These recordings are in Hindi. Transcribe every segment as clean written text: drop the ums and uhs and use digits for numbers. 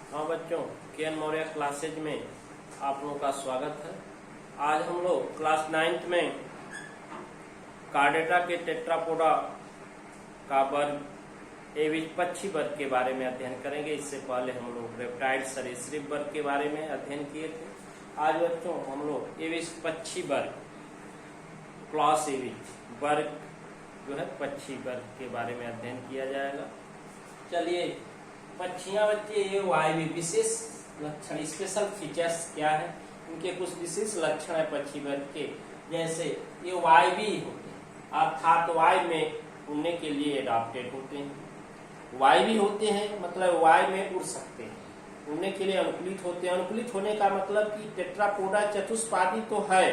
हाँ बच्चों, के मौर्य क्लासेज में आप लोगों का स्वागत है। आज हम लोग क्लास 9th में कार्डेटा के टेट्रापोडा का वर्ग एविज पक्षी वर्ग के बारे में अध्ययन करेंगे। इससे पहले हम लोग रेप्टाइल सरीसृप वर्ग के बारे में अध्ययन किए थे। आज बच्चों हम लोग एविज पक्षी वर्ग क्लास एविज वर्ग जो है पक्षी वर्ग के बारे में अध्ययन किया जाएगा। चलिए, पक्षियां बच्चे ये वायवी विशेष लक्षण स्पेशल फीचर्स क्या है, इनके कुछ विशेष लक्षण है पक्षी वर्ग के। जैसे ये वायवी होते हैं, अर्थात वायु में उड़ने के लिए एडाप्टेड होते हैं। वायवी होते हैं मतलब वायु में उड़ सकते हैं, उड़ने के लिए अनुकूलित होते हैं। अनुकूलित होने का मतलब कि टेट्रापोडा चतुष्पादी तो है,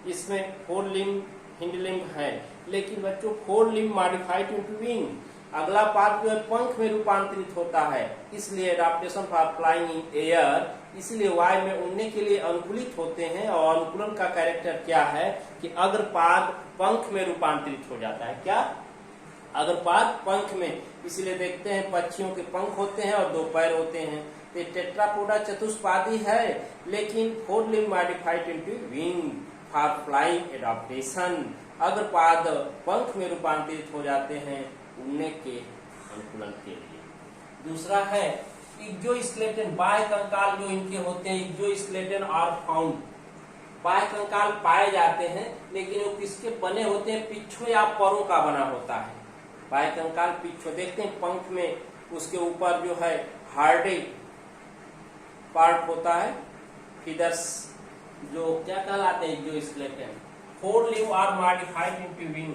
इसमें 4 लिम्ब हिंड लिम्ब है, लेकिन बच्चों 4 लिम्ब मॉडिफाइड इनटू विंग, अगला पार्ट जो है पंख में रूपांतरित होता है। इसलिए adaptation for flying in air, इसलिए वायु में उड़ने के लिए अनुकूलित होते हैं। और अनुकूलन का कैरेक्टर क्या है कि अग्रपाद पंख में रूपांतरित हो जाता है। क्या? अग्रपाद पंख में। इसलिए देखते हैं पक्षियों के पंख होते हैं और 2 पैर होते हैं। तो टेट्रापोडा चतुष्पादी है, लेकिन 4 limb modified into wing for flying adaptation, अग्रपाद पंख में रूपांतरित हो जाते हैं उड़ने के अनुकूलन के लिए। दूसरा है एक्सोस्केलेटन, बाह्य कंकाल जो इनके होते हैं एक्सोस्केलेटन आर फाउंड, बाह्य कंकाल पाए जाते हैं, लेकिन वो किसके बने होते हैं? पिच्छों या परों का बना होता है। बाह्य कंकाल पिच्छों, देखते हैं पंख में उसके ऊपर जो है हार्डी पार्ट होता है, फीदर्स जो क्या कहलाते हैं exoskeleton. 4 limb are modified into wing,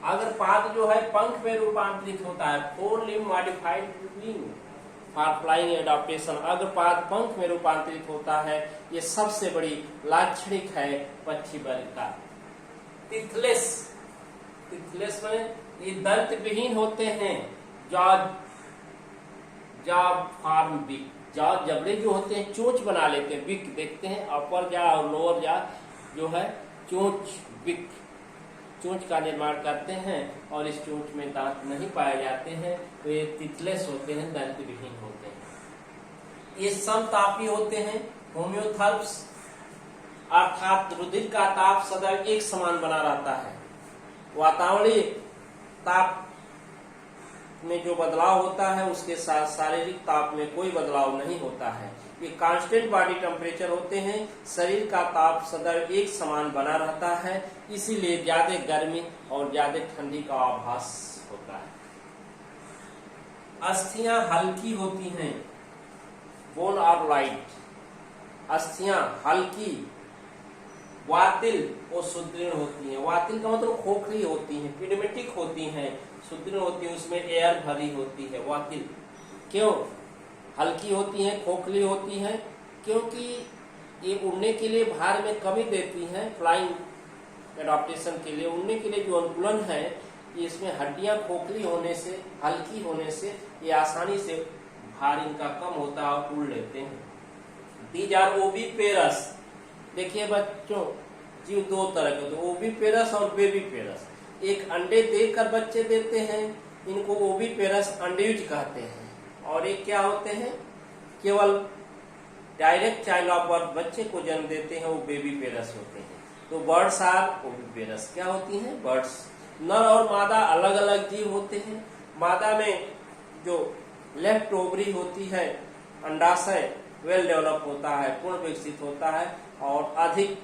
अगर पाद जो है पंख में रूपांतरित होता है। 4 limb modified wing for flying adaptation, अगर पाद पंख में रूपांतरित होता है। ये सबसे बड़ी लाक्षणिक है पक्षी वर्ग का। टिथलेस, टिथलेस में ये दंत विहीन होते हैं। जॉ फॉर्म बिक, जॉ जबड़े जो होते हैं चोंच बना लेते हैं। बिक देखते हैं अपर जा और लोअर जा जो है चोंच, बिक चोंच का निर्माण करते हैं और इस चोंच में दांत नहीं पाए जाते हैं, तो ये तिथलेस होते हैं, दंत विहीन होते हैं। ये समतापी होते हैं, होम्योथर्प्स, अर्थात रुधिर का ताप सदैव एक समान बना रहता है। वातावरणीय ताप में जो बदलाव होता है उसके साथ शारीरिक ताप में कोई बदलाव नहीं होता है। ये कांस्टेंट बॉडी टेम्परेचर होते हैं, शरीर का ताप सदैव एक समान बना रहता है, इसीलिए ज्यादा गर्मी और ज्यादा ठंडी का आभास होता है। अस्थियां हल्की होती हैं, बोन और लाइट, अस्थियां हल्की। वातिल वो सुदृढ़ होती हैं, वातिल का मतलब खोखली होती हैं, पिडमेटिक होती हैं, सुदृढ़ होती है, उसमें एयर भरी होती है। वातिल क्यों हल्की होती हैं, खोखली होती हैं? क्योंकि ये उड़ने के लिए भार में कमी देती हैं। फ्लाइंग एडाप्टेशन के लिए उड़ने के लिए जो अनुकूलन है, इसमें हड्डियां खोखली होने से, हल्की होने से ये आसानी से भार इनका कम होता है और उड़ लेते हैं। दीज आर ओविपेरस, देखिए बच्चों जीव 2 तरह के होते हैं, ओविपेरस और बेबीपेरस। एक अंडे देकर बच्चे देते हैं, इनको ओविपेरस अंडेयुज कहते हैं। और एक क्या होते हैं, केवल डायरेक्ट चाइल्ड ऑफ बर्थ बच्चे को जन्म देते हैं, वो बेबी पेरस होते हैं। तो बर्ड्स आर ओविपेरस क्या होती हैं? बर्ड्स। नर और मादा अलग अलग जीव होते हैं। मादा में जो लेफ्ट ओवरी होती है, अंडाशय वेल डेवलप होता है, पूर्ण विकसित होता है और अधिक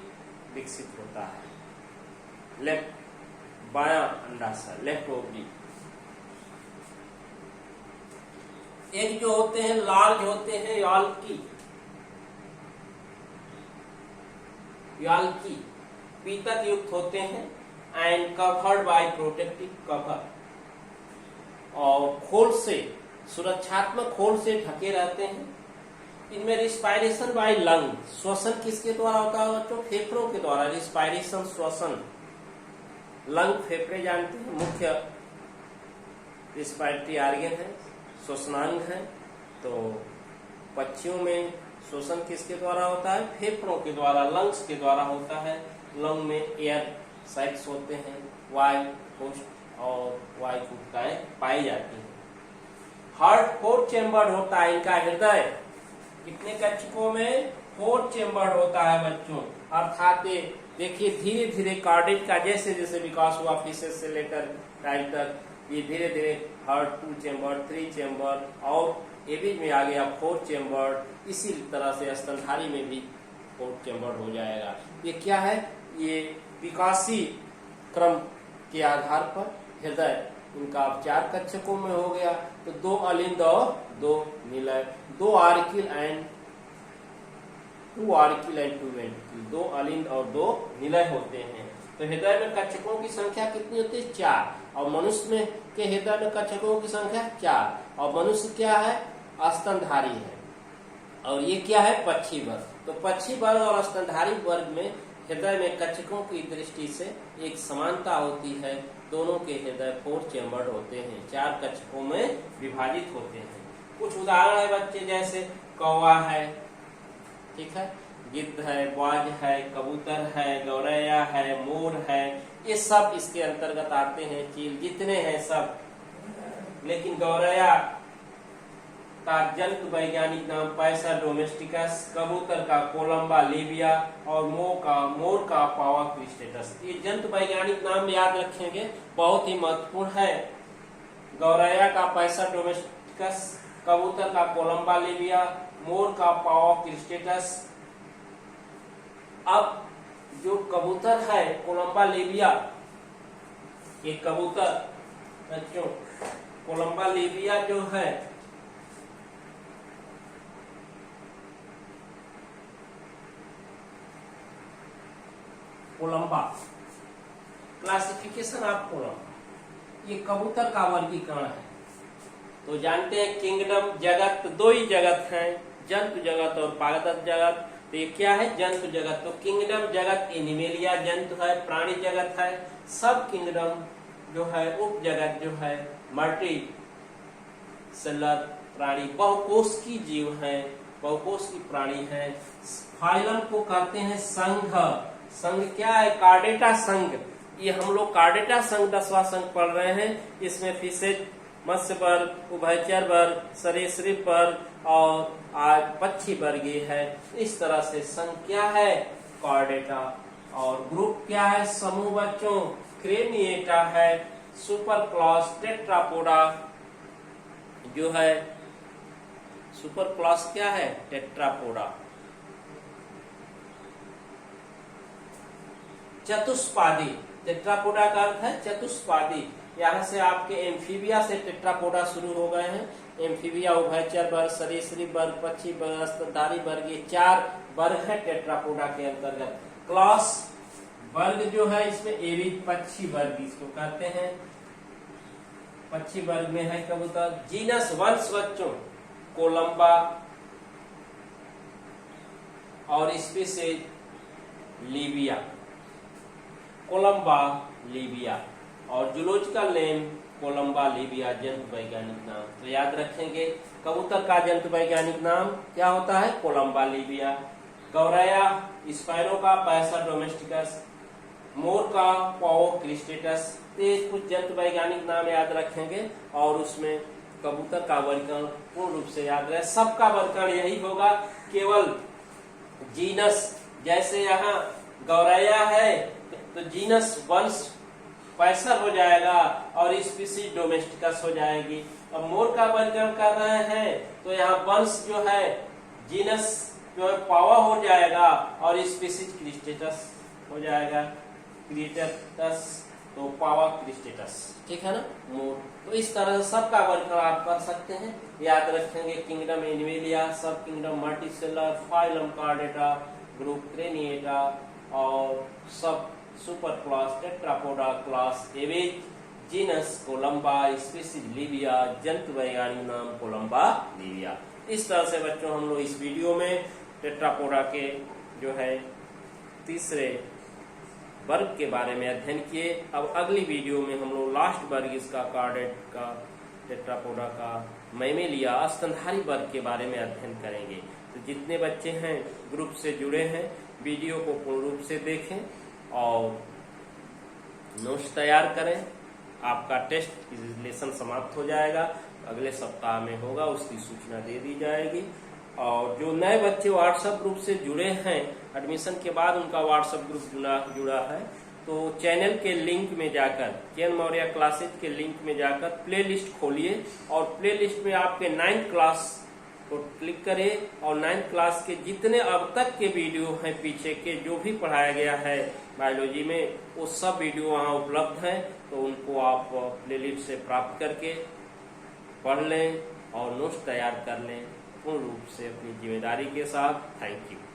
विकसित होता है। लेफ्ट बायां अंडाशय, लेफ्ट ओवरी। एक जो होते हैं लार्ज होते हैं याल्की, याल्की पीतक युक्त होते हैं and covered by protective cover, और खोल से, सुरक्षात्मक खोल से ढके रहते हैं। इनमें रिस्पायरेशन बाय लंग, श्वसन किसके द्वारा होता है बच्चों? फेफड़ों के द्वारा। रिस्पायरेशन श्वसन, लंग फेफड़े जानते हैं, मुख्य रिस्पायरेटरी आर्गन है, श्वसनांग है। तो पक्षियों में श्वसन किसके द्वारा होता है? फेफड़ों के द्वारा, लंग्स के द्वारा होता है। लंग में एयर साइक्स होते हैं, वायु कोष्ठ और वायु गुटकाएं पाई जाती हैं। हार्ट 4 चेम्बर होता है, इनका हृदय कितने कक्षकों में 4 चेम्बर होता है बच्चों। अर्थात देखिए धीरे धीरे कार्डियक का जैसे जैसे विकास हुआ फीसेस से लेकर टाइप तक, ये धीरे धीरे हार्ट 2 चेम्बर 3 चेम्बर और एबीज में आ गया 4 चेम्बर, इसी तरह से स्तनधारी में भी 4 चेम्बर हो जाएगा। ये क्या है, ये विकासी क्रम के आधार पर हृदय इनका अब 4 कक्षकों में हो गया। तो 2 अलिंद और 2 निलय, 2 आर्किल एंड 2 वेंट्रिकल, 2 अलिंद और 2 निलय होते हैं। तो हृदय में कक्षकों की संख्या कितनी होती है, 4, और मनुष्य में के हृदय में कक्षकों की संख्या 4, और मनुष्य क्या है, स्तनधारी है, और ये क्या है, पक्षी वर्ग। तो पक्षी वर्ग और स्तनधारी वर्ग में हृदय में कक्षकों की दृष्टि से एक समानता होती है, दोनों के हृदय 4 चेम्बर होते हैं, 4 कक्षकों में विभाजित होते हैं। कुछ उदाहरण है बच्चे, जैसे कौवा है, ठीक है, गिद्ध है, बाज है, कबूतर है, गौरैया है, मोर है, ये सब इसके अंतर्गत आते हैं। चील जितने हैं सब, लेकिन गौरैया का जंतु वैज्ञानिक नाम पैसा डोमेस्टिकस, कबूतर का कोलंबा लिबिया और मोर का पावा क्रिस्टेटस। ये जंतु वैज्ञानिक नाम याद रखेंगे, बहुत ही महत्वपूर्ण है। गौरैया का पैसा डोमेस्टिकस, कबूतर का कोलंबा लिबिया, मोर का पावा क्रिस्टेटस। अब जो कबूतर है कोलंबा लिबिया, ये कबूतर बच्चों कोलंबा लिबिया जो है कोलंबा, क्लासिफिकेशन ऑफ कोलंबा, ये कबूतर का वर्गीकरण है। तो जानते हैं किंगडम जगत, 2 ही जगत हैं, जंतु जगत और पादप जगत। तो ये क्या है, जंतु जगत। तो किंगडम जगत एनिमेलिया जंतु है, प्राणी जगत है। सब किंगडम जो है, उप जगत जो है मल्टी सेलर प्राणी, बहुकोषी जीव है, बहुकोषी प्राणी है। फाइलम को कहते हैं संघ। संघ क्या है, कार्डेटा संघ। ये हम लोग कार्डेटा संघ 10वां संघ पढ़ रहे हैं। इसमें फिशेज, मत्स्य वर्ग, उभयचर वर्ग, सरीसृप वर्ग और पक्षी वर्ग है। इस तरह से संघ क्या है, कार्डेटा, और ग्रुप क्या है, समूह बच्चों, क्रेनिएटा है, सुपर क्लास टेट्रापोडा जो है, सुपर क्लास क्या है, टेट्रापोडा। चतुष्पादी, टेट्रापोडा का अर्थ है चतुष्पादी। यहाँ से आपके एम्फीबिया से टेट्रापोडा शुरू हो गए हैं। एम्फीबिया, उभयचर वर्ग, सरीसृप वर्ग, पक्षी वर्ग, स्तनधारी वर्ग, ये 4 वर्ग है टेट्रापोडा के अंतर्गत। क्लास वर्ग जो है इसमें एविड पक्षी वर्ग इसको कहते हैं, पक्षी वर्ग में है कबूतर। जीनस वंश बच्चों कोलंबा और स्पीशीज लिबिया, कोलंबा लिबिया, और जूलॉजिकल नेम कोलंबा लिबिया, जंतु वैज्ञानिक नाम। तो याद रखेंगे कबूतर का जंतु वैज्ञानिक नाम क्या होता है, कोलंबा लिबिया। गौरैया स्पैरो का पैसा डोमेस्टिकस, मोर का पाओ क्रिस्टेटस। कुछ जंतु वैज्ञानिक नाम याद रखेंगे और उसमें कबूतर का वर्गीकरण पूर्ण रूप से याद रहे। सबका वर्गीकरण यही होगा, केवल जीनस, जैसे यहाँ गौरैया है तो जीनस वंश पैसर हो जाएगा और स्पीसीज डोमेस्टिकस हो जाएगी। अब मोर का वर्गीकरण कर रहे हैं तो यहाँ वंश जो है जीनस जो है पावा हो जाएगा और स्पीसीज क्रिस्टेटस हो जाएगा, क्रिस्टेटस तो पावा क्रिस्टेटस, ठीक है ना, मोर। तो इस तरह से सबका वर्गीकरण आप कर सकते हैं, याद रखेंगे। किंगडम एनिमेलिया, सब kingdom multicellular, phylum chordata, group craniata और सब super class Tetrapoda, class aves, genus Columba, species Libya, जंतु वैज्ञानिक नाम कोलंबा लिबिया। इस तरह से बच्चों हम लोग इस वीडियो में टेट्रापोडा के जो है तीसरे वर्ग के बारे में अध्ययन किए। अब अगली वीडियो में हम लोग लास्ट वर्ग इसका कार्डेट का, टेट्रापोडा का, मैमेलिया, स्तनधारी वर्ग के बारे में अध्ययन करेंगे। तो जितने बच्चे हैं ग्रुप से जुड़े हैं, वीडियो को पूर्ण रूप से देखें और नोट्स तैयार करें। आपका टेस्ट लेसन समाप्त हो जाएगा। अगले सप्ताह में होगा, उसकी सूचना दे दी जाएगी। और जो नए बच्चे व्हाट्सएप ग्रुप से जुड़े हैं, एडमिशन के बाद उनका व्हाट्सएप ग्रुप जुड़ा है, तो चैनल के लिंक में जाकर, के.एन. मौर्य क्लासेज के लिंक में जाकर प्लेलिस्ट खोलिए और प्लेलिस्ट में आपके 9th क्लास को क्लिक करें और 9th क्लास के जितने अब तक के वीडियो हैं, पीछे के जो भी पढ़ाया गया है बायोलॉजी में, वो सब वीडियो वहाँ उपलब्ध हैं। तो उनको आप प्लेलिस्ट से प्राप्त करके पढ़ लें और नोट्स तैयार कर लें पूर्ण रूप से अपनी जिम्मेदारी के साथ। Thank you.